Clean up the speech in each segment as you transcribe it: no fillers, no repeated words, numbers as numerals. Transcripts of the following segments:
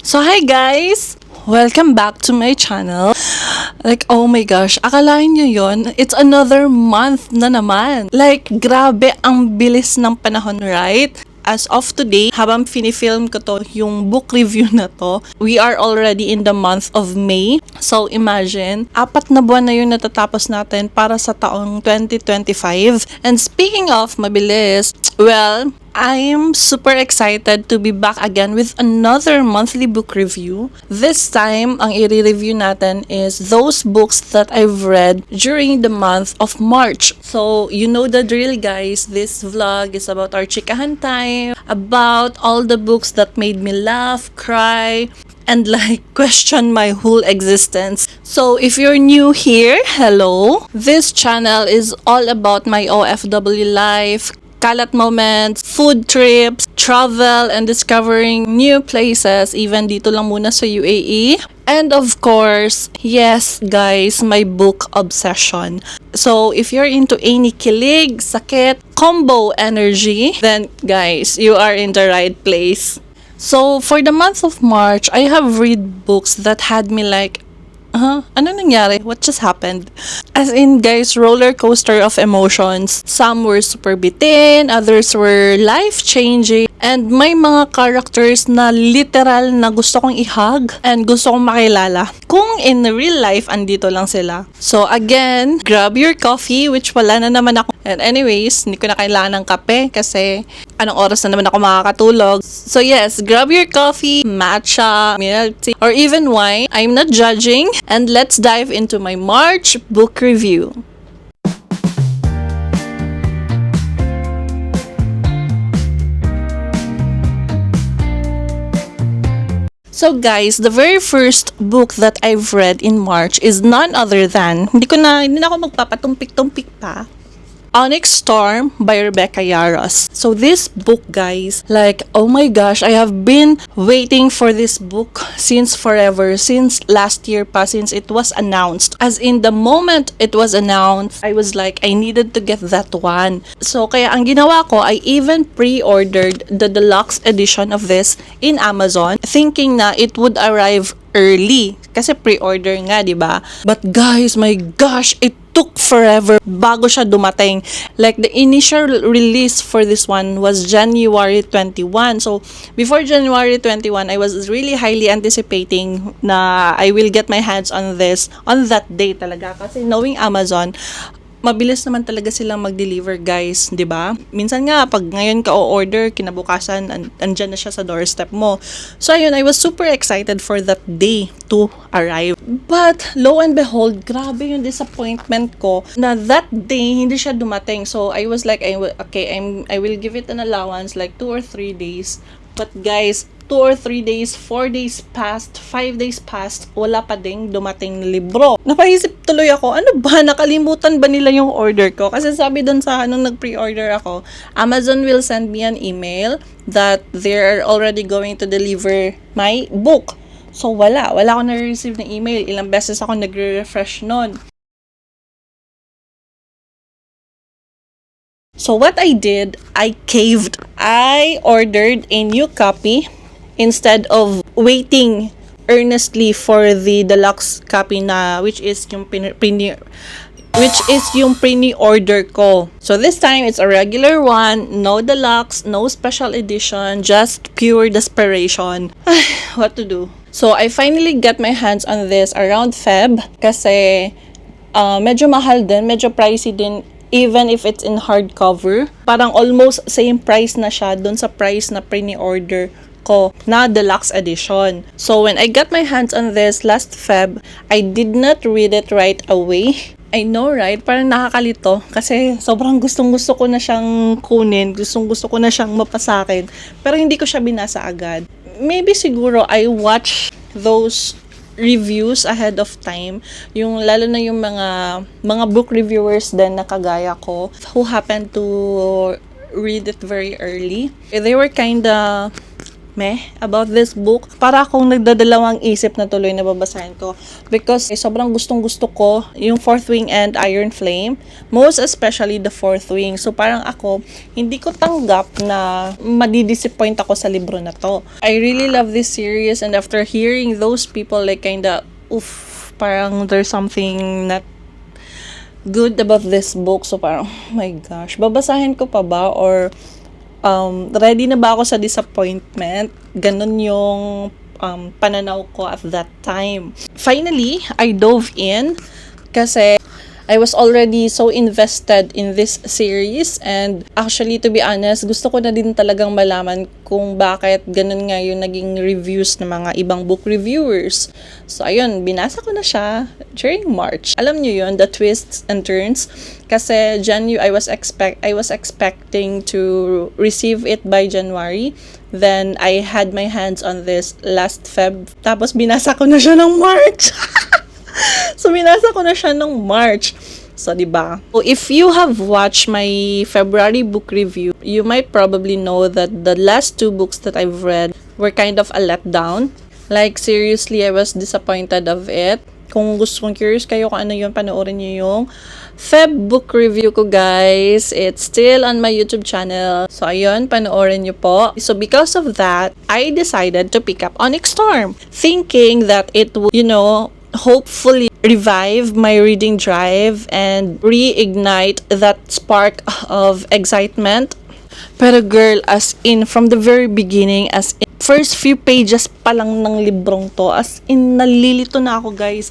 So hi guys! Welcome back to my channel. Like, oh my gosh, akalain nyo yun? It's another month na naman. Like, grabe ang bilis ng panahon, right? As of today, habang finifilm ko to, yung book review na to, we are already in the month of May. So, imagine, 4 na buwan na yung natatapos natin para sa taong 2025. And speaking of mabilis, well, I'm super excited to be back again with another monthly book review. This time, ang i-review natin is those books that I've read during the month of March. So, you know the drill, guys. This vlog is about our chikahan time, about all the books that made me laugh, cry, and like question my whole existence. So if you're new here, hello. This channel is all about my OFW life, kalat moments, food trips, travel, and discovering new places, even dito lang muna sa UAE. And of course, yes guys, my book obsession. So if you're into any kilig, sakit, combo energy, then guys, you are in the right place. So for the month of March, I have read books that had me like, ano nangyari? What just happened? As in, guys, roller coaster of emotions. Some were super bitin, others were life-changing, and may mga characters na literal na gusto kong i-hug and gusto kong makilala. Kung in real life, andito lang sila. So again, grab your coffee, which wala na naman ako. And anyways, hindi ko na kailangan ng kape kasi anong oras na naman ako makakatulog. So yes, grab your coffee, matcha, milk tea, or even wine. I'm not judging. And let's dive into my March book review. So guys, the very first book that I've read in March is none other than, hindi na ako magpapatumpik-tumpik pa, Onyx Storm by Rebecca Yarros. So this book, guys, like, oh my gosh, I have been waiting for this book since forever, since last year pa, since it was announced. As in, the moment it was announced, I was like, I needed to get that one. So kaya ang ginawa ko, I even pre-ordered the deluxe edition of this in Amazon, thinking na it would arrive early. Kasi pre-order nga, di ba? But guys, my gosh, it took forever bago siya dumating. Like, the initial release for this one was January 21. So, before January 21, I was really highly anticipating na I will get my hands on this on that day talaga. Kasi knowing Amazon, mabilis naman talaga silang mag-deliver, guys, 'di ba? Minsan nga pag ngayon ka o-order, kinabukasan andyan na siya sa doorstep mo. So ayun, I was super excited for that day to arrive. But lo and behold, grabe yung disappointment ko na that day hindi siya dumating. So I was like, I will give it an allowance like 2 or 3 days. But guys, 2 or 3 days, 4 days passed, 5 days passed, wala pa ding dumating libro. Napaisip tuloy ako, ano ba, nakalimutan ba nila yung order ko? Kasi sabi dun sa nung nag-pre-order ako, Amazon will send me an email that they're already going to deliver my book. So wala ako na-receive ng email. Ilang beses ako nagre-refresh nun. So what I did, I caved. I ordered a new copy instead of waiting earnestly for the deluxe copy na which is yung pre-order ko. So this time it's a regular one, no deluxe, no special edition, just pure desperation. What to do? So I finally got my hands on this around Feb kasi medyo mahal din, medyo pricey din. Even if it's in hardcover, parang almost same price na siya dun sa price na pre-order ko na deluxe edition. So when I got my hands on this last Feb, I did not read it right away. I know, right? Parang nakakalito kasi sobrang gustong-gusto ko na siyang kunin, gustong-gusto ko na siyang mapasakin, pero hindi ko siya binasa agad. Maybe siguro I watch those reviews ahead of time, yung lalo na yung mga book reviewers din na kagaya ko who happened to read it very early. They were kinda meh about this book. Para akong nagdadalawang isip na tuloy na babasahin ko. Because sobrang gustong-gusto ko yung Fourth Wing and Iron Flame. Most especially the Fourth Wing. So parang ako, hindi ko tanggap na madidisappoint ako sa libro na to. I really love this series, and after hearing those people like kinda, parang there's something not good about this book. So parang, oh my gosh, babasahin ko pa ba? Or ready na ba ako sa disappointment? Ganun yung pananaw ko at that time. Finally, I dove in kasi I was already so invested in this series, and actually, to be honest, gusto ko na din talagang malaman kung bakit ganun nga yung naging reviews ng mga ibang book reviewers. So, ayun, binasa ko na siya during March. Alam nyo yun, the twists and turns. Kasi I was expecting to receive it by January. Then, I had my hands on this last Feb. Tapos, binasa ko na siya ng March. So, binasa ko na siya nung March. So, diba? So, if you have watched my February book review, you might probably know that the last 2 books that I've read were kind of a letdown. Like, seriously, I was disappointed of it. Kung curious kayo kung ano yun, panoorin nyo yung Feb book review ko, guys. It's still on my YouTube channel. So, ayun, panoorin nyo po. So, because of that, I decided to pick up Onyx Storm, thinking that it would, hopefully revive my reading drive and reignite that spark of excitement. Pero girl, as in, from the very beginning, as in, first few pages pa lang ng librong to, as in, nalilito na ako, guys.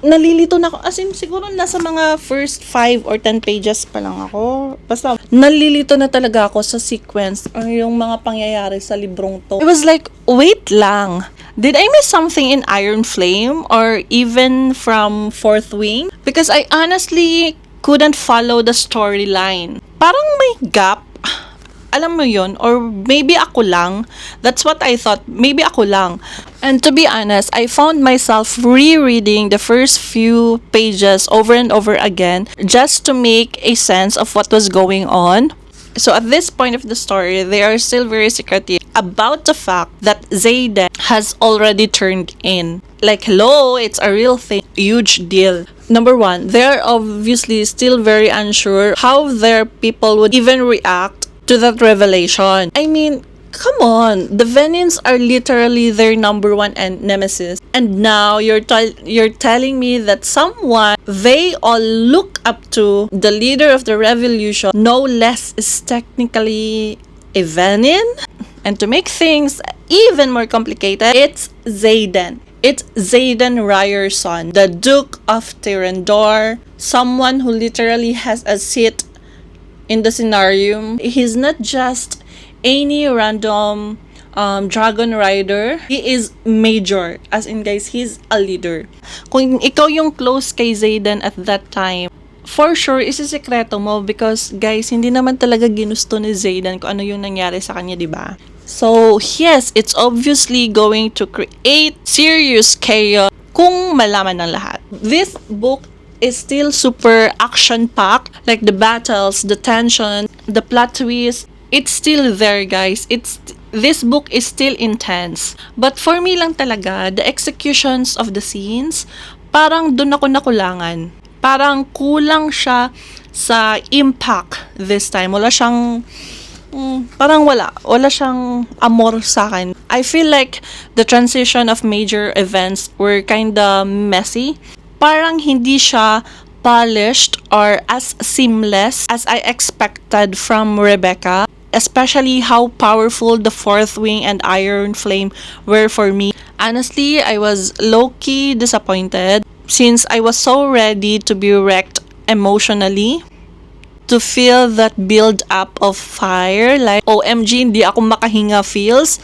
Nalilito na ako. As in, siguro nasa mga first 5 or 10 pages pa lang ako. Basta, nalilito na talaga ako sa sequence, yung mga pangyayari sa librong to. It was like, wait lang. Did I miss something in Iron Flame or even from Fourth Wing? Because I honestly couldn't follow the storyline. Parang may gap. Alam mo yun? Or maybe ako lang. That's what I thought. Maybe ako lang. And to be honest, I found myself rereading the first few pages over and over again just to make a sense of what was going on. So at this point of the story, they are still very secretive about the fact that Zayden has already turned in. Like, hello, it's a real thing. Huge deal. Number 1, they're obviously still very unsure how their people would even react to that revelation. I mean, come on, the Venins are literally their number 1 nemesis. And now you're telling me that someone they all look up to, the leader of the revolution, no less is technically a Venin? And to make things even more complicated, it's Zayden. It's Zayden Ryerson, the Duke of Tyrendor, someone who literally has a seat in the scenario. He's not just any random dragon rider. He is major. As in, guys, he's a leader. Kung ikaw yung close kay Zayden at that time, for sure, isisekreto mo because, guys, hindi naman talaga ginusto ni Zayden kung ano yung nangyari sa kanya, diba? So, yes, it's obviously going to create serious chaos kung malaman ng lahat. This book is still super action-packed. Like the battles, the tension, the plot twist. It's still there, guys. This book is still intense. But for me lang talaga, the executions of the scenes, parang dun ako nakulangan. Parang kulang siya sa impact this time. Wala siyang wala siyang amor sa akin. I feel like the transition of major events were kinda messy. Parang hindi siya polished or as seamless as I expected from Rebecca. Especially how powerful the Fourth Wing and Iron Flame were for me. Honestly, I was low-key disappointed since I was so ready to be wrecked emotionally. To feel that build up of fire, like OMG, hindi ako makahinga feels,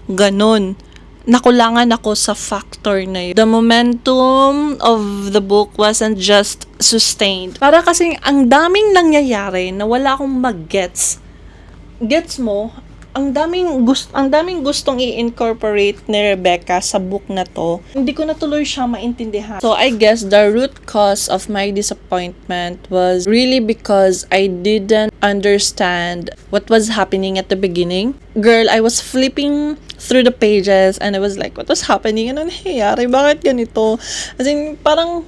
ganun. Nakulangan ako sa factor na yun. The momentum of the book wasn't just sustained. Para kasing ang daming nangyayari na wala akong mag-gets. Gets mo? ang daming gustong i-incorporate ni Rebecca sa book na to. Hindi ko na tuloy siya maintindihan. So I guess the root cause of my disappointment was really because I didn't understand what was happening at the beginning. Girl, I was flipping through the pages and I was like, what was happening? Ano nangyayari? Bakit ganito? As in, parang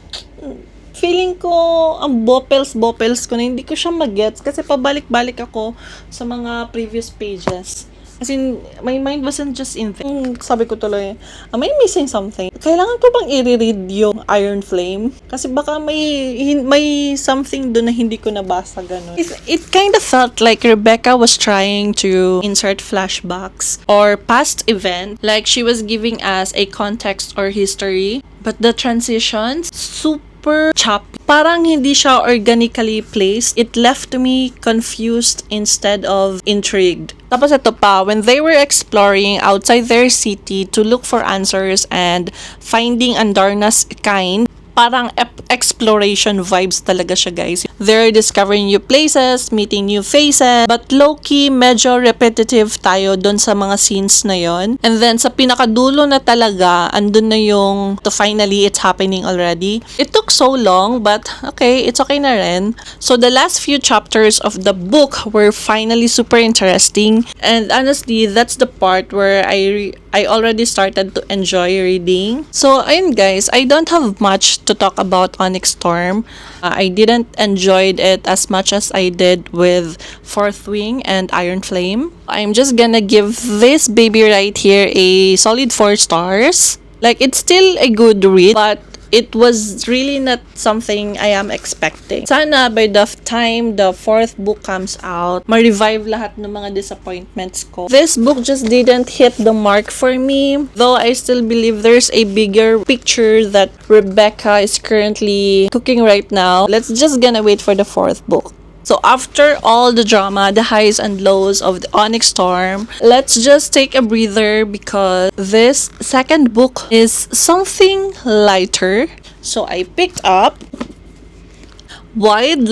feeling ko ang bopels ko na hindi ko siya magets kasi pabalik-balik ako sa mga previous pages. As in, my mind wasn't just in there. Sabi ko tuloy, am I missing something? Kailangan ko bang i-read yung Iron Flame? Kasi baka may something doon na hindi ko nabasa ganun. It kind of felt like Rebecca was trying to insert flashbacks or past event. Like she was giving us a context or history. But the transitions, super choppy. Parang hindi siya organically placed. It left me confused instead of intrigued. Tapos ito pa, when they were exploring outside their city to look for answers and finding Andarna's kind, parang exploration vibes talaga siya, guys. They're discovering new places, meeting new faces, but low-key, medyo repetitive tayo dun sa mga scenes na yon. And then, sa pinakadulo na talaga, andun na yung, to finally, it's happening already. It took so long, but okay, it's okay na rin. So, the last few chapters of the book were finally super interesting. And honestly, that's the part where I already started to enjoy reading. So, ayun guys, I don't have much to talk about Onyx Storm. I didn't enjoy it as much as I did with Fourth Wing and Iron Flame. I'm just gonna give this baby right here a solid 4 stars. Like, it's still a good read, but it was really not something I am expecting. Sana by the time the 4th book comes out, ma-revive lahat ng mga disappointments ko. This book just didn't hit the mark for me, though I still believe there's a bigger picture that Rebecca is currently cooking right now. Let's just gonna wait for the 4th book. So after all the drama, the highs and lows of the Onyx Storm, let's just take a breather because this second book is something lighter. So I picked up Wild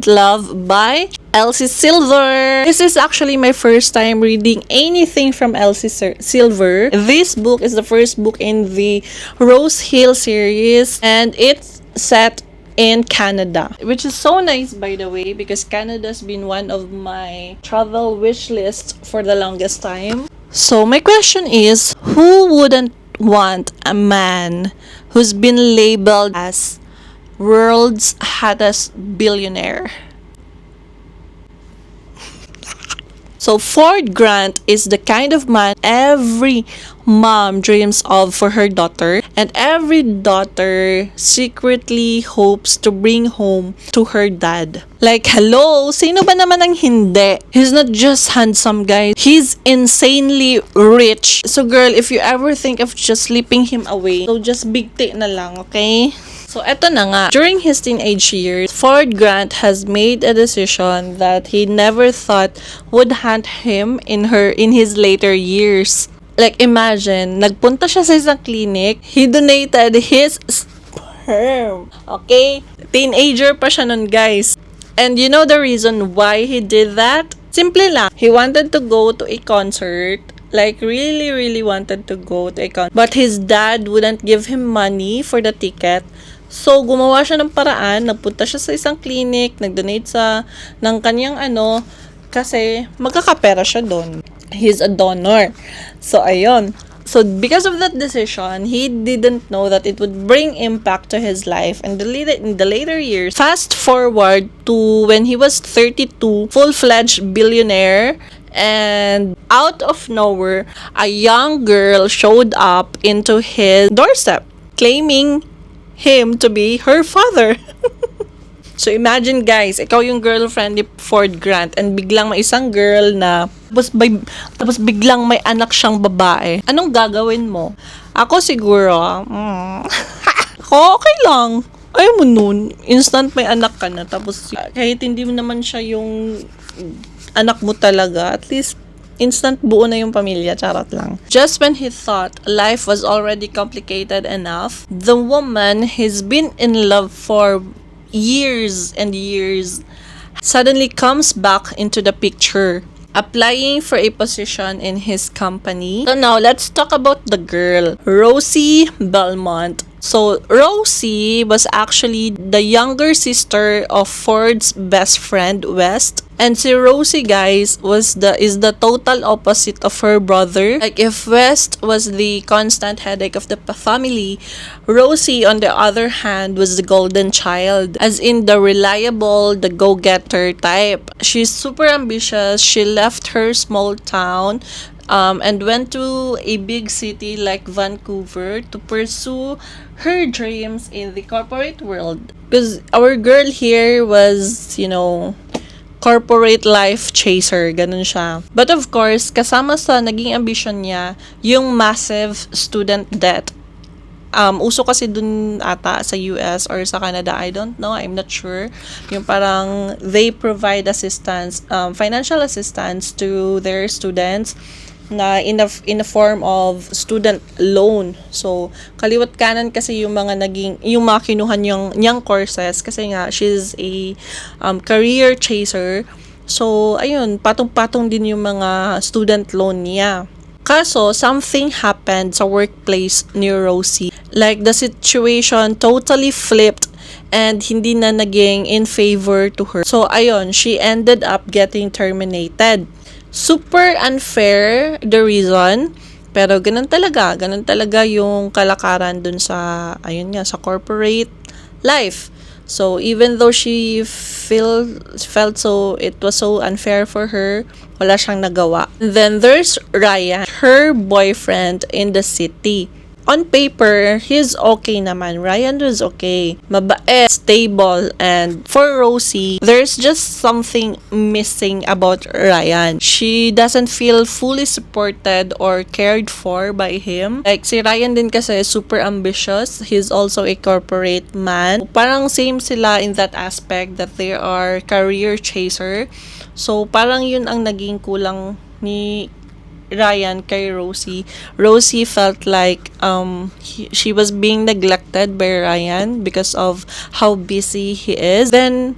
Love by Elsie Silver. This is actually my first time reading anything from Elsie Silver. This book is the first book in the Rose Hill series and it's set in Canada, which is so nice, by the way, because Canada's been one of my travel wish lists for the longest time. So my question is, who wouldn't want a man who's been labeled as world's hottest billionaire? So Ford Grant is the kind of man every mom dreams of for her daughter, and every daughter secretly hopes to bring home to her dad. Like, hello, sino ba naman ang hindi? He's not just handsome, guys. He's insanely rich. So girl, if you ever think of just slipping him away, so just bigti na lang, okay? So, eto na nga. During his teenage years, Ford Grant has made a decision that he never thought would haunt him in his later years. Like, imagine, nagpunta siya sa isang clinic, he donated his sperm. Okay? Teenager pa siya nun, guys. And you know the reason why he did that? Simple lang. He wanted to go to a concert. Like, really, really wanted to go to a concert. But his dad wouldn't give him money for the ticket. So, gumawa siya ng paraan, nagpunta siya sa isang clinic, nag-donate ng kanyang kasi magkakapera siya doon. He's a donor. So, ayun. So, because of that decision, he didn't know that it would bring impact to his life in the later years. Fast forward to when he was 32, full-fledged billionaire, and out of nowhere, a young girl showed up into his doorstep, claiming him to be her father. So imagine guys, ikaw yung girlfriend ni Ford Grant and biglang may isang girl na tapos biglang may anak siyang babae. Anong gagawin mo? Ako siguro, ako okay lang. Ayaw mo nun, instant may anak ka na. Tapos kahit hindi mo naman siya yung anak mo talaga, at least instant buo na yung pamilya, charot lang. Just when he thought life was already complicated enough, the woman he's been in love for years and years suddenly comes back into the picture. applying for a position in his company. So now, let's talk about the girl, Rosie Belmont. So, Rosie was actually the younger sister of Ford's best friend, West. And si Rosie, guys, is the total opposite of her brother. Like, if West was the constant headache of the family, Rosie, on the other hand, was the golden child. As in the reliable, the go-getter type. She's super ambitious. She left her small town and went to a big city like Vancouver to pursue her dreams in the corporate world. Because our girl here was, corporate life chaser, ganun siya. But of course, kasama sa naging ambition niya, yung massive student debt. Uso kasi dun ata sa US or sa Canada, I don't know, I'm not sure. Yung parang they provide assistance, financial assistance to their students na in a form of student loan. So, kaliwat kanan kasi yung mga kinuha niyang courses kasi nga she's a career chaser. So, ayun, patong-patong din yung mga student loan niya. Kaso, something happened sa workplace ni Rosie. Like, the situation totally flipped and hindi na naging in favor to her. So, ayun, she ended up getting terminated. Super unfair the reason, pero ganun talaga yung kalakaran dun sa, sa corporate life. So, even though she felt so, it was so unfair for her, wala siyang nagawa. Then, there's Ryan, her boyfriend in the city. On paper, he's okay naman. Ryan was okay. Mabait, stable, and for Rosie, there's just something missing about Ryan. She doesn't feel fully supported or cared for by him. Like, si Ryan din kasi super ambitious. He's also a corporate man. Parang same sila in that aspect that they are career chaser. So, parang yun ang naging kulang ni Ryan kay Rosie. Rosie felt like she was being neglected by Ryan because of how busy he is. Then,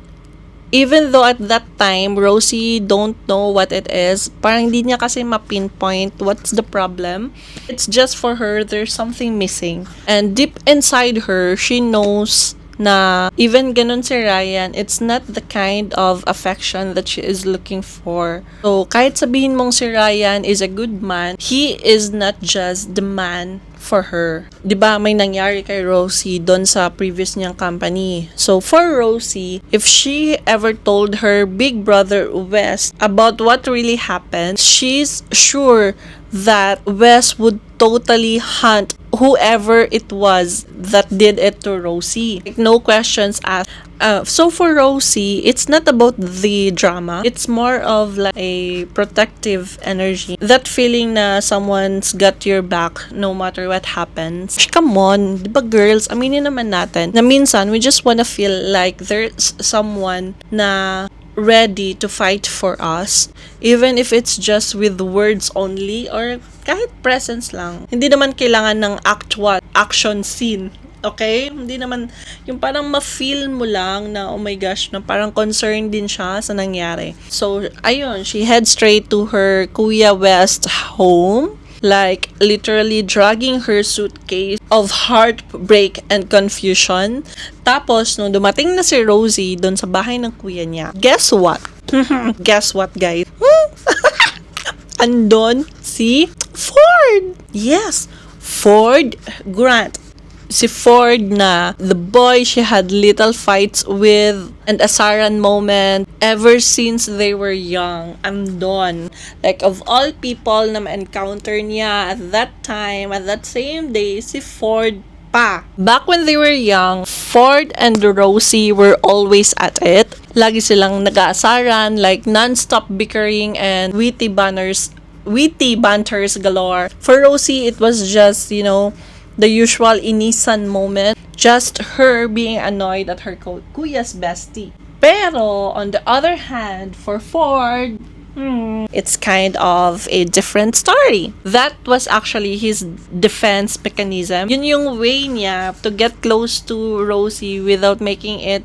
even though at that time, Rosie don't know what it is, parang hindi niya kasi ma-pinpoint what's the problem. It's just for her, there's something missing. And deep inside her, she knows na even ganun si Ryan, it's not the kind of affection that she is looking for. So, kahit sabihin mong si Ryan is a good man, he is not just the man for her. 'Di ba may nangyari kay Rosie doon sa previous niyang company. So, for Rosie, if she ever told her big brother Wes about what really happened, she's sure that Wes would totally hunt whoever it was that did it to Rosie. Like, no questions asked. So for Rosie, it's not about the drama. It's more of like a protective energy. That feeling na someone's got your back no matter what happens. Come on, di ba girls, aminin naman natin na minsan we just wanna feel like there's someone na ready to fight for us, even if it's just with words only or kahit presence lang. Hindi naman kailangan ng actual action scene. Okay? Hindi naman, yung parang ma-feel mo lang na, oh my gosh, na parang concerned din siya sa nangyari. So, ayun, she heads straight to her Kuya West home. Like, literally dragging her suitcase of heartbreak and confusion. Tapos, nung dumating na si Rosie doon sa bahay ng kuya niya, guess what? Guess what, guys? Andon si Ford! Yes! Ford Grant. Si Ford na the boy she had little fights with and a saran moment ever since they were young. Andon. Like, of all people na ma-encounter niya at that time, at that same day, si Ford pa. Back when they were young, Ford and Rosie were always at it. Lagi silang nag-aasaran, like non-stop bickering and witty banters galore. For Rosie, it was just, the usual inisan moment. Just her being annoyed at her kuya's bestie. Pero, on the other hand, for Ford, it's kind of a different story. That was actually his defense mechanism. Yun yung way niya to get close to Rosie without making it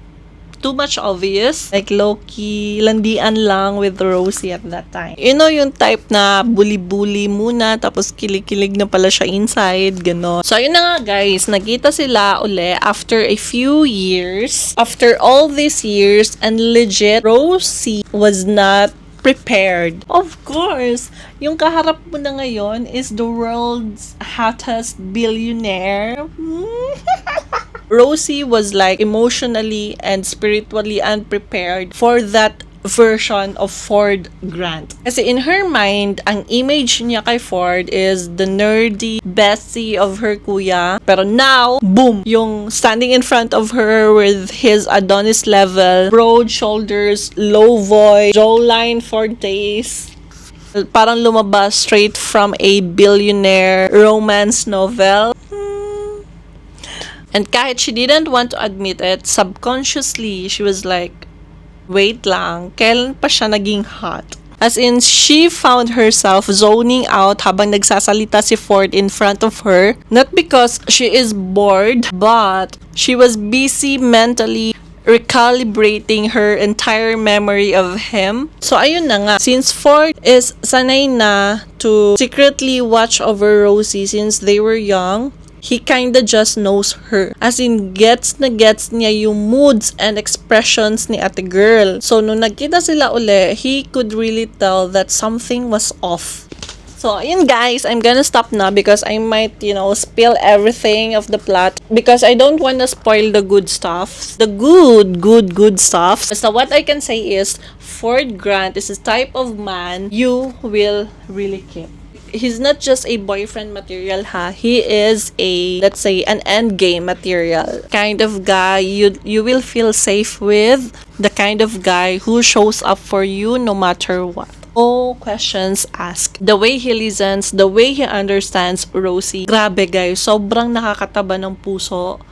too much obvious. Like, low-key, landian lang with Rosie at that time. You know, yung type na bully-bully muna, tapos kilig-kilig na pala siya inside, gano'n. So, ayun na nga guys, nagkita sila uli after a few years. After all these years, and legit, Rosie was not prepared. Of course, yung kaharap mo na ngayon is the world's hottest billionaire. Rosie was like emotionally and spiritually unprepared for that version of Ford Grant. Kasi in her mind, ang image niya kay Ford is the nerdy bestie of her kuya. Pero now, boom! Yung standing in front of her with his Adonis level, broad shoulders, low voice, jawline for days. Parang lumabas straight from a billionaire romance novel. And kahit she didn't want to admit it, subconsciously, she was like, wait lang, kailan pa siya naging hot? As in, she found herself zoning out habang nagsasalita si Ford in front of her. Not because she is bored, but she was busy mentally recalibrating her entire memory of him. So, ayun na nga. Since Ford is sanay na to secretly watch over Rosie since they were young, he kinda just knows her. As in, gets niya yung moods and expressions ni ate girl. So, nung nagkita sila uli, he could really tell that something was off. So, ayun guys, I'm gonna stop now because I might, spill everything of the plot because I don't wanna spoil the good stuff. The good stuff. So, what I can say is, Ford Grant is a type of man you will really keep. He's not just a boyfriend material, ha. He is a, let's say, an end game material. Kind of guy you will feel safe with. The kind of guy who shows up for you no matter what. No questions asked. The way he listens, the way he understands Rosie. Grabe guys, sobrang nakakataba ng puso.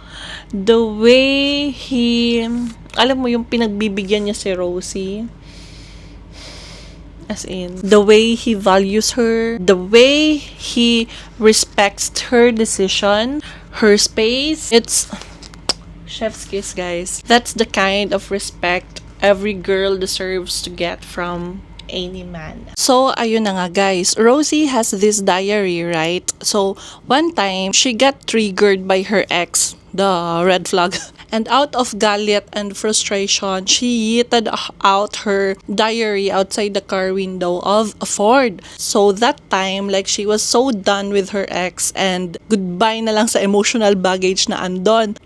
The way he, alam mo yung pinagbibigyan niya si Rosie. As in, the way he values her, the way he respects her decision, her space. It's chef's kiss, guys. That's the kind of respect every girl deserves to get from any man. So, ayun na nga guys. Rosie has this diary, right? So, one time, she got triggered by her ex. The red flag. And out of galit and frustration, she yeeted out her diary outside the car window of Ford. So that time, like, she was so done with her ex and goodbye na lang sa emotional baggage na andon.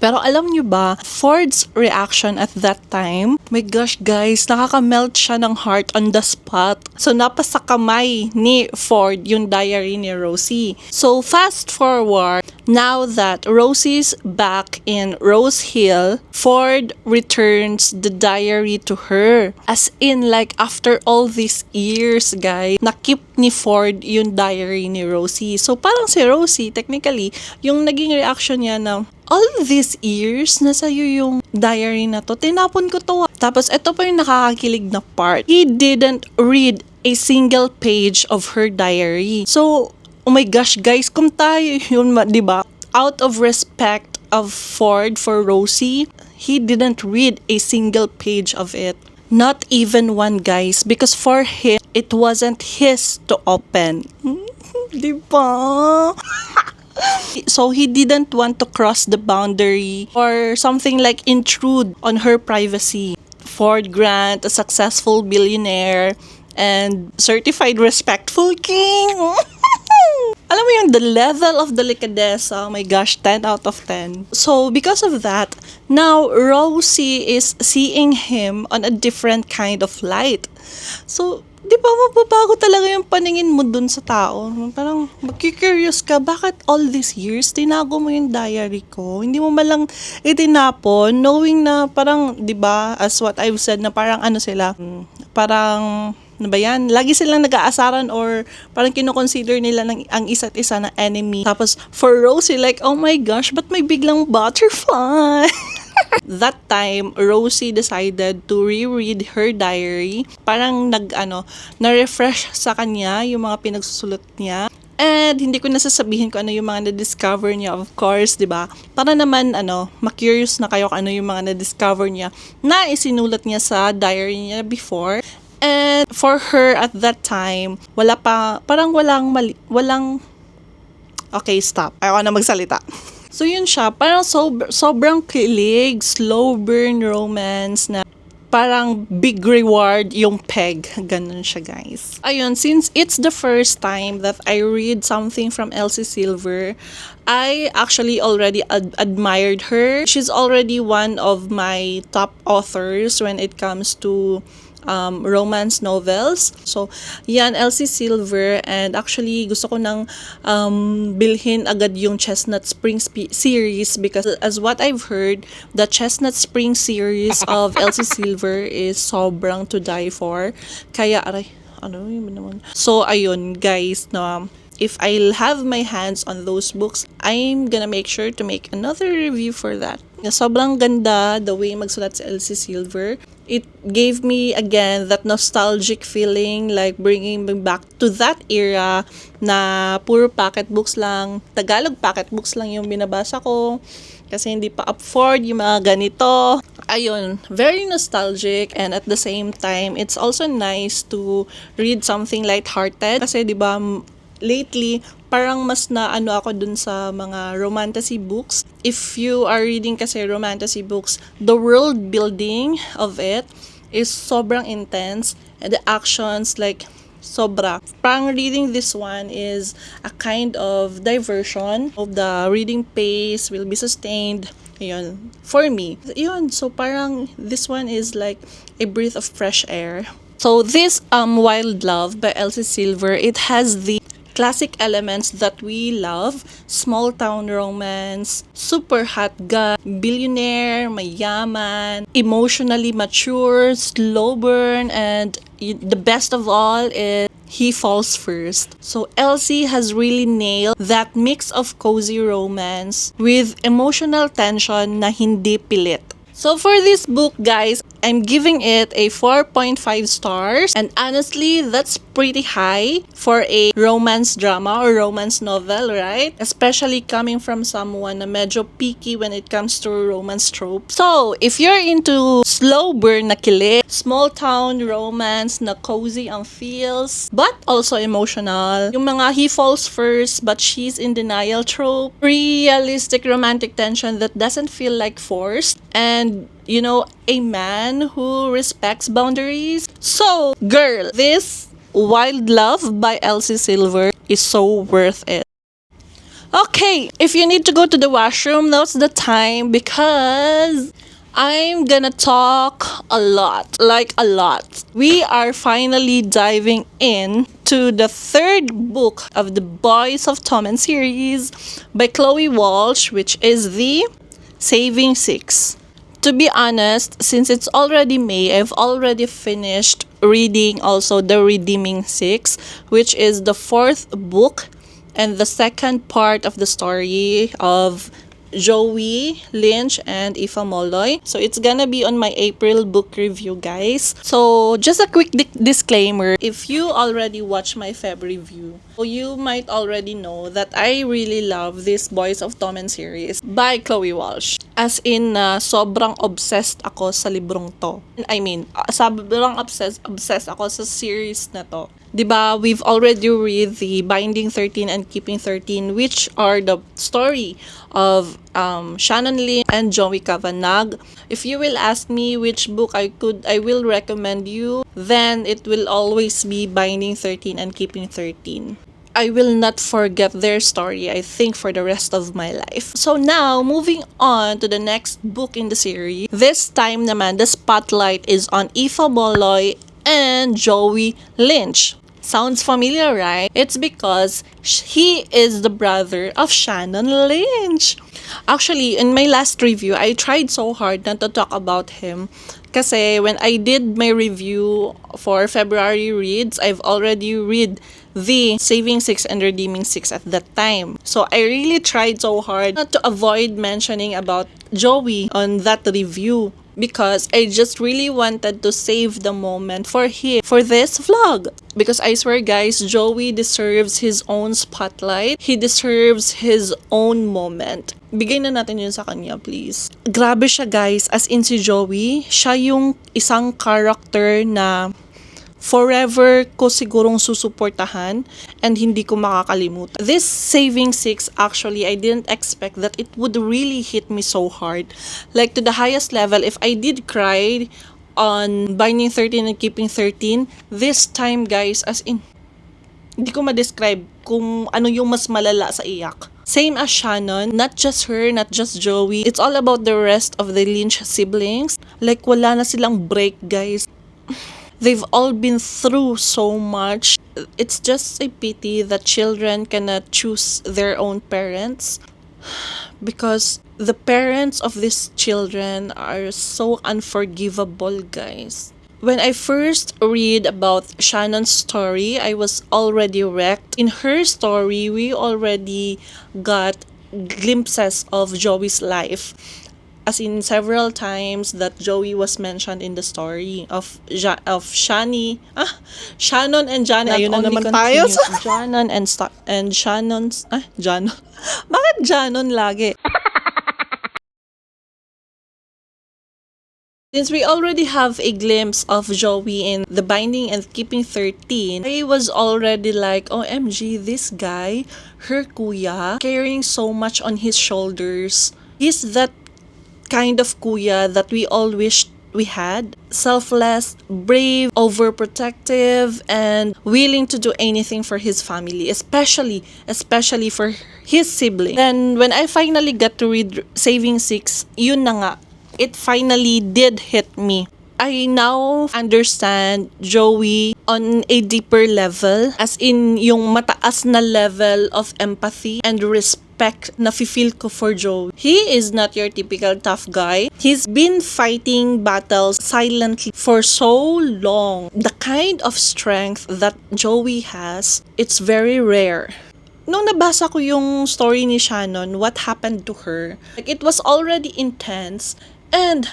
Pero alam nyo ba, Ford's reaction at that time, my gosh guys, nakaka-melt siya ng heart on the spot. So napasa kamay ni Ford yung diary ni Rosie. So fast forward, now that Rosie's back in Rose Hill, Ford returns the diary to her. As in, like, after all these years, guys, nakip ni Ford yung diary ni Rosie. So parang si Rosie, technically, yung naging reaction niya na, all these years, nasa iyo yung diary na to, tinapon ko to. Tapos, ito pa yung nakakakilig na part. He didn't read a single page of her diary. So, oh my gosh, guys, kung tayo yun, diba? Out of respect of Ford for Rosie, he didn't read a single page of it. Not even one, guys. Because for him, it wasn't his to open. Diba? So he didn't want to cross the boundary or something like intrude on her privacy. Ford Grant, a successful billionaire and certified respectful king. Alam mo yung the level of delicadeza, oh my gosh, 10 out of 10. So because of that, now Rosie is seeing him on a different kind of light. So, di ba mababago talaga yung paningin mo dun sa tao? Parang magki-curious ka, bakit all these years tinago mo yung diary ko? Hindi mo malang itinapon, knowing na parang, di ba, as what I've said, na parang ano sila, parang, ano ba yan? Lagi silang nag-aasaran or parang kinoconsider nila ang isa't isa na enemy. Tapos, for Rosie, like, oh my gosh, ba't may biglang butterfly? That time, Rosie decided to reread her diary. Parang na-refresh sa kanya yung mga pinagsusulat niya. And And hindi ko nasasabihin ko ano yung mga na-discover niya, of course, di ba? Para naman, ma-curious na kayo kung ano yung mga na-discover niya na isinulat niya sa diary niya before. And for her at that time, okay, stop. Ayaw na magsalita. So yun siya, parang sobrang kilig, slow burn romance na parang big reward yung peg. Ganun siya, guys. Ayun, since it's the first time that I read something from Elsie Silver, I actually already admired her. She's already one of my top authors when it comes to romance novels. So, yan, Elsie Silver. And actually, gusto ko nang bilhin agad yung Chestnut Spring series because as what I've heard, the Chestnut Spring series of Elsie Silver is sobrang to die for. Kaya, ano yun naman? So, ayun, guys, na if I'll have my hands on those books, I'm gonna make sure to make another review for that. Sobrang ganda the way magsulat si Elsie Silver. It gave me again that nostalgic feeling, like bringing me back to that era na puro pocket books lang, Tagalog pocket books lang yung binabasa ko kasi hindi pa afford yung mga ganito. Ayun, very nostalgic, and at the same time, it's also nice to read something lighthearted kasi 'di ba lately, parang mas na ako dun sa mga romantasy books. If you are reading kasi romantasy books, the world building of it is sobrang intense and the actions like sobra. Parang reading this one is a kind of diversion of the reading pace will be sustained. Yun, for me. Yun, so parang this one is like a breath of fresh air. So this Wild Love by Elsie Silver, it has the classic elements that we love: small town romance, super hot guy, billionaire, mayaman, emotionally mature, slow burn, and the best of all is he falls first. So Elsie has really nailed that mix of cozy romance with emotional tension na hindi pilit. So for this book, guys, I'm giving it a 4.5 stars. And honestly, that's pretty high for a romance drama or romance novel, right? Especially coming from someone na medyo picky when it comes to romance tropes. So, if you're into slow burn na kilig, small town romance na cozy ang feels, but also emotional, yung mga he falls first but she's in denial trope, realistic romantic tension that doesn't feel like forced, and a man who respects boundaries. So, girl, this Wild Love by Elsie Silver is so worth it. Okay, if you need to go to the washroom, now's the time because I'm gonna talk a lot, like a lot. We are finally diving in to the third book of the Boys of Tommen series by Chloe Walsh, which is the Saving Six. To be honest, since it's already May, I've already finished reading also The Redeeming Six, which is the fourth book and the second part of the story of Joey, Lynch, and Aoife Molloy. So it's gonna be on my April book review, guys. So just a quick disclaimer, if you already watched my Feb review, you might already know that I really love this Boys of Tommen series by Chloe Walsh. As in, sobrang obsessed ako sa librong to. I mean, sobrang obsessed ako sa series na to. Diba, we've already read the Binding 13 and Keeping 13, which are the story of Shannon Lynn and Joey Kavanagh. If you will ask me which book I will recommend you, then it will always be Binding 13 and Keeping 13. I will not forget their story, I think, for the rest of my life. So now, moving on to the next book in the series. This time naman, the spotlight is on Aoife Molloy and Joey Lynch. Sounds familiar, right? It's because he is the brother of Shannon Lynch. Actually, in my last review, I tried so hard not to talk about him. Kasi when I did my review for February reads, I've already read the Saving Six and Redeeming Six at that time. So I really tried so hard not to avoid mentioning about Joey on that review. because I just really wanted to save the moment for him for this vlog. Because I swear guys, Joey deserves his own spotlight. He deserves his own moment. Bigay na natin yun sa kanya, please. Grabe siya guys, as in si Joey, siya yung isang character na forever ko sigurong susuportahan and hindi ko makakalimutan. This Saving Six, actually, I didn't expect that it would really hit me so hard. Like, to the highest level, if I did cry on Binding 13 and Keeping 13, this time, guys, as in, hindi ko ma-describe kung ano yung mas malala sa iyak. Same as Shannon, not just her, not just Joey. It's all about the rest of the Lynch siblings. Like, wala na silang break, guys. They've all been through so much. It's just a pity that children cannot choose their own parents, because the parents of these children are so unforgivable, guys. When I first read about Shannon's story, I was already wrecked. In her story, we already got glimpses of Joey's life. As in, several times that Joey was mentioned in the story of Shannon and Johnny. Ayun na naman tayo. Shannon and Shannon's John. Bakit Shannon lagi? Since we already have a glimpse of Joey in The Binding and Keeping 13, I was already like, OMG, this guy, her kuya, carrying so much on his shoulders. He's that kind of kuya that we all wished we had. Selfless, brave, overprotective, and willing to do anything for his family, especially for his sibling. Then when I finally got to read Saving Six, yun na nga, it finally did hit me. I now understand Joey on a deeper level, as in yung mataas na level of empathy and respect na feel ko for Joey. He is not your typical tough guy. He's been fighting battles silently for so long. The kind of strength that Joey has, it's very rare. Nung nabasa ko yung story ni Shannon, what happened to her, like, it was already intense. And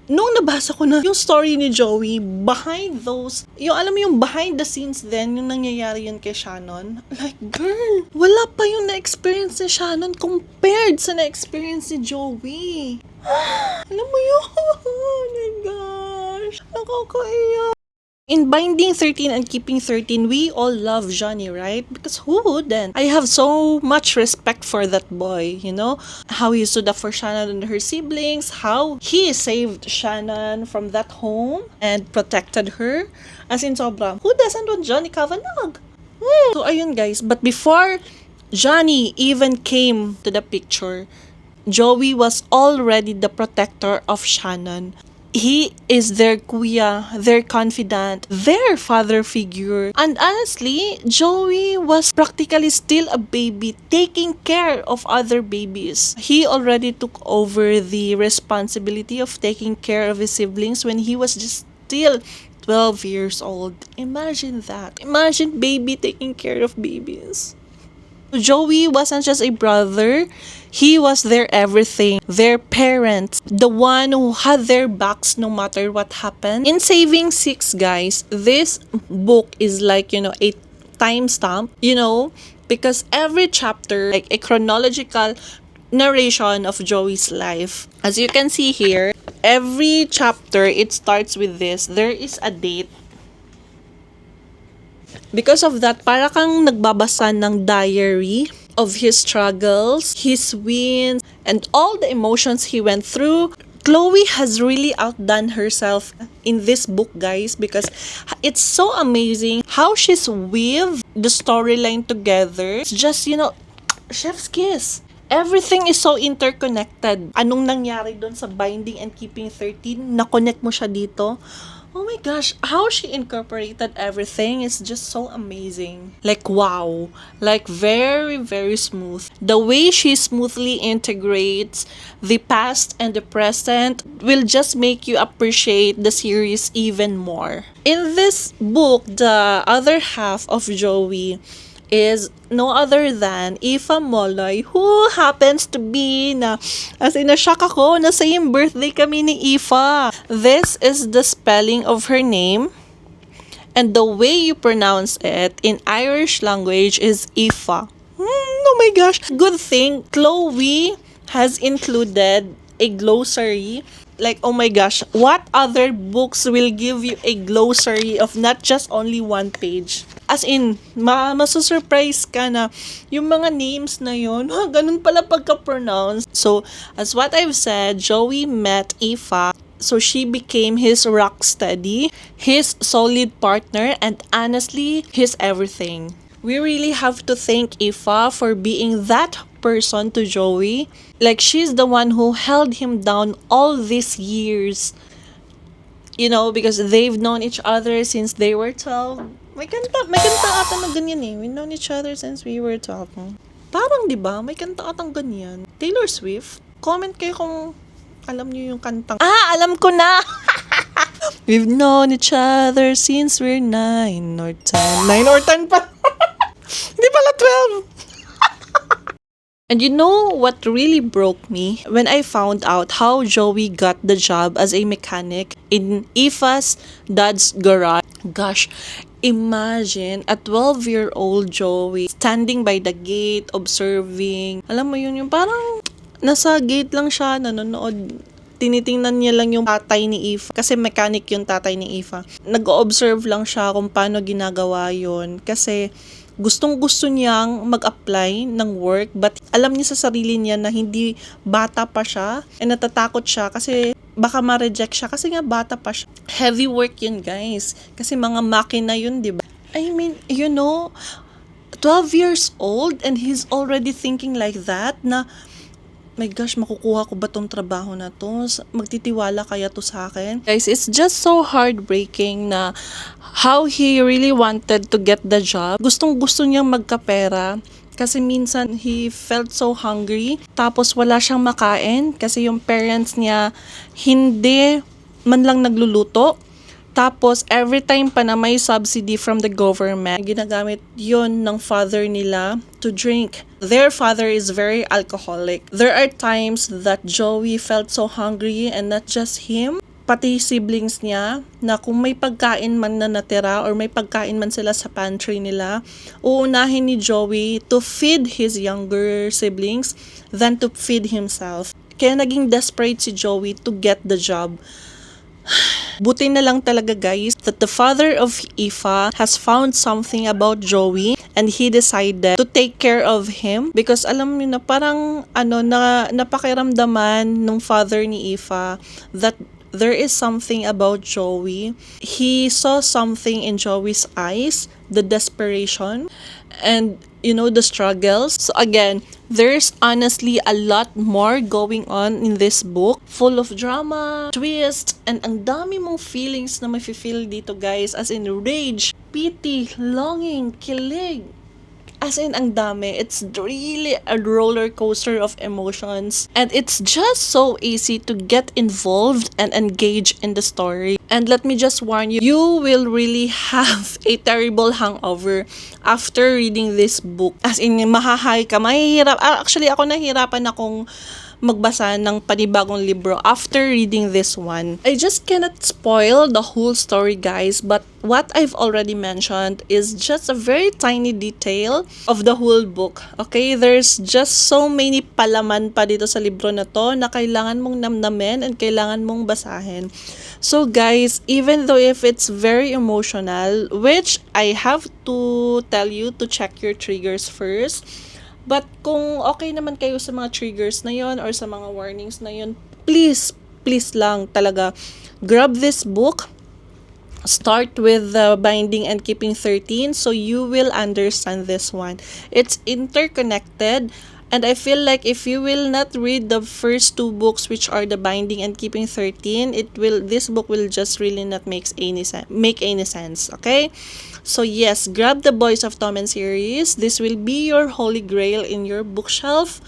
nung nabasa ko na yung story ni Joey, behind those, yung alam mo yung behind the scenes din, yung nangyayari yun kay Shannon, like, girl, wala pa yung na-experience ni Shannon compared sa na-experience ni Joey. Alam mo yun? Oh my gosh, nakakaiyak. In Binding 13 and Keeping 13, we all love Johnny, right? Because who wouldn't? I have so much respect for that boy, you know? How he stood up for Shannon and her siblings, how he saved Shannon from that home and protected her. As in, sobra. Who doesn't want Johnny Kavanagh? So, ayun guys. But before Johnny even came to the picture, Joey was already the protector of Shannon. He is their kuya, their confidant, their father figure. And honestly, Joey was practically still a baby, taking care of other babies. He already took over the responsibility of taking care of his siblings when he was just still 12 years old. Imagine that. Imagine baby taking care of babies. Joey wasn't just a brother, he was their everything, their parents, the one who had their backs no matter what happened. In Saving Six, guys, this book is like, a timestamp, because every chapter, like a chronological narration of Joey's life. As you can see here, every chapter, it starts with this. There is a date. Because of that, para kang nagbabasa ng diary of his struggles, his wins, and all the emotions he went through. Chloe has really outdone herself in this book, guys, because it's so amazing how she's weaved the storyline together. It's just, chef's kiss. Everything is so interconnected. Anong nangyari doon sa Binding and Keeping 13? Na-connect mo siya dito. Oh my gosh, how she incorporated everything is just so amazing. Like, wow. Like, very, very smooth. The way she smoothly integrates the past and the present will just make you appreciate the series even more. In this book, the other half of Joey, is no other than Ifa Moloy, who happens to be na, as in, na-shock ako na same birthday kami ni Ifa. This is the spelling of her name. And the way you pronounce it in Irish language is Ifa. Oh my gosh. Good thing Chloe has included a glossary. Like, oh my gosh, what other books will give you a glossary of not just only one page? As in, masusurprise ka na yung mga names na yun, ganun pala pagka-pronounce. So, as what I've said, Joey met Aoife. So she became his rock steady, his solid partner, and honestly, his everything. We really have to thank Aoife for being that person to Joey. Like, she's the one who held him down all these years. You know, because they've known each other since they were 12. May kanta ata na ganyan eh. We've known each other since we were 12. Parang, di ba? May kanta atang ganyan. Taylor Swift? Comment kayo kung alam niyo yung kantang. Alam ko na! We've known each other since we're 9 or 10. 9 or 10 pa! Hindi pala 12! And you know what really broke me? When I found out how Joey got the job as a mechanic in Aoife's dad's garage. Gosh, imagine a 12-year-old Joey standing by the gate, observing. Alam mo yun, yung parang nasa gate lang siya, nanonood. Tinitingnan niya lang yung tatay ni Aoife. Kasi mechanic yung tatay ni Aoife. Nag-observe lang siya kung paano ginagawa yun. Kasi gustong-gusto niyang mag-apply ng work. But alam niya sa sarili niya na hindi bata pa siya. And natatakot siya kasi baka ma-reject siya. Kasi nga bata pa siya. Heavy work yun, guys. Kasi mga makina yun, di ba? I mean, you know, 12 years old and he's already thinking like that na, my gosh, makukuha ko ba tong trabaho na to? Magtitiwala kaya to sa akin? Guys, it's just so heartbreaking na how he really wanted to get the job. Gustong-gusto niyang magkapera kasi minsan he felt so hungry. Tapos wala siyang makain kasi yung parents niya hindi man lang nagluluto. Tapos, every time pa na may subsidy from the government, ginagamit yun ng father nila to drink. Their father is very alcoholic. There are times that Joey felt so hungry, and not just him, pati siblings niya, na kung may pagkain man na natira or may pagkain man sila sa pantry nila, uunahin ni Joey to feed his younger siblings than to feed himself. Kaya naging desperate si Joey to get the job. Buti na lang talaga, guys, that the father of Aoife has found something about Joey and he decided to take care of him because alam niyo na parang napakiramdaman nung father ni Aoife that there is something about Joey. He saw something in Joey's eyes, the desperation and the struggles. So again, there's honestly a lot more going on in this book, full of drama, twist, and ang dami mong feelings na mafe-feel dito, guys, as in rage, pity, longing, kilig. As in, ang dami. It's really a roller coaster of emotions. And it's just so easy to get involved and engage in the story. And let me just warn you, you will really have a terrible hangover after reading this book. As in, mahahay ka, mahihirap. Actually, ako nahihirapan akong magbasa ng panibagong libro after reading this one. I just cannot spoil the whole story, guys, but what I've already mentioned is just a very tiny detail of the whole book. Okay, there's just so many palaman pa dito sa libro na to na kailangan mong namnamin and kailangan mong basahin. So guys, even though if it's very emotional, which I have to tell you to check your triggers first, but kung okay naman kayo sa mga triggers na yon or sa mga warnings na yon, please lang talaga, grab this book. Start with the Binding and Keeping 13 so you will understand this one. It's interconnected. And I feel like if you will not read the first two books, which are the Binding and Keeping 13, this book will just really not make any sense. Okay? So yes, grab the Boys of Tommen series. This will be your holy grail in your bookshelf.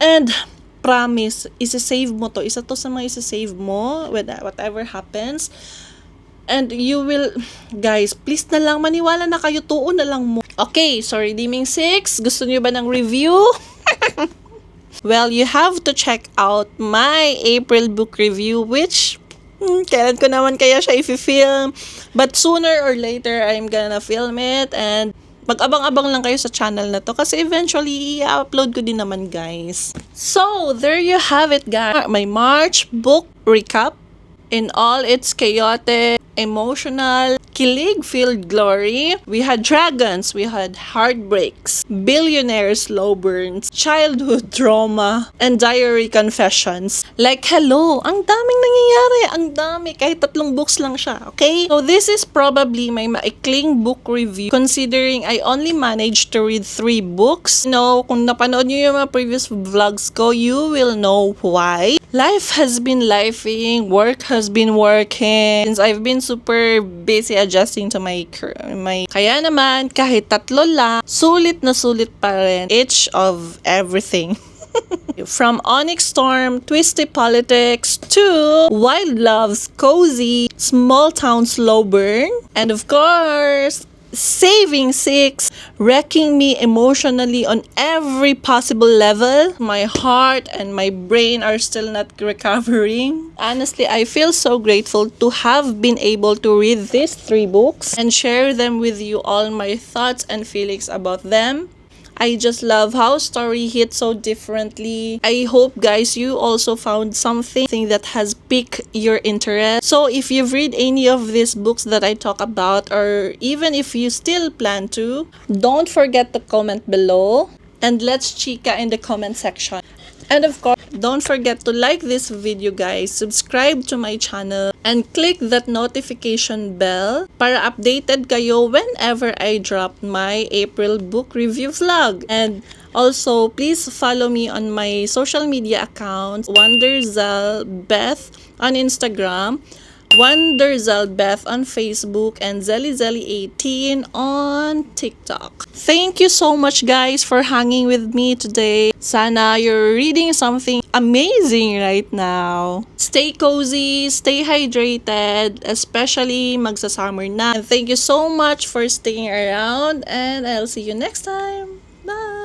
And promise, isa-save mo to. Isa to sa mga isa-save mo with whatever happens. And you will, guys, please na lang, maniwala na kayo, tuon na lang mo. Okay, so Redeeming 6, gusto niyo ba ng review? Well, you have to check out my April book review, which, kailan ko naman kaya siya i-film. But sooner or later, I'm gonna film it, and mag-abang-abang lang kayo sa channel na to kasi eventually i-upload ko din naman, guys. So, there you have it, guys. My March book recap in all its chaotic, emotional, kilig-filled glory. We had dragons, we had heartbreaks, billionaire slow burns, childhood trauma, and diary confessions. Like, hello, ang daming nangyayari, ang dami, kahit 3 books lang siya, okay? So this is probably my maikling book review considering I only managed to read 3 books. Kung napanood nyo yung mga previous vlogs ko, you will know why. Life has been lifing, work has been working, since I've been super busy adjusting to my kaya naman kahit 3 lang, sulit na sulit pa rin each of everything. From Onyx Storm, twisty politics, to wild loves, cozy, small town slow burn, and of course, Saving 6, wrecking me emotionally on every possible level. My heart and my brain are still not recovering. Honestly, I feel so grateful to have been able to read these 3 books and share them with you all my thoughts and feelings about them. I just love how story hits so differently. I hope, guys, you also found something that has piqued your interest. So if you've read any of these books that I talk about, or even if you still plan to, don't forget to comment below and let's chika in the comment section. And of course, don't forget to like this video, guys, subscribe to my channel, and click that notification bell para updated kayo whenever I drop my April book review vlog. And also, please follow me on my social media accounts, WanderZel Beth on Instagram, WanderZel Beth on Facebook, and ZellyZelly18 on TikTok. Thank you so much, guys, for hanging with me today. Sana you're reading something amazing right now. Stay cozy, stay hydrated, especially magsa-summer na. And thank you so much for sticking around, and I'll see you next time. Bye!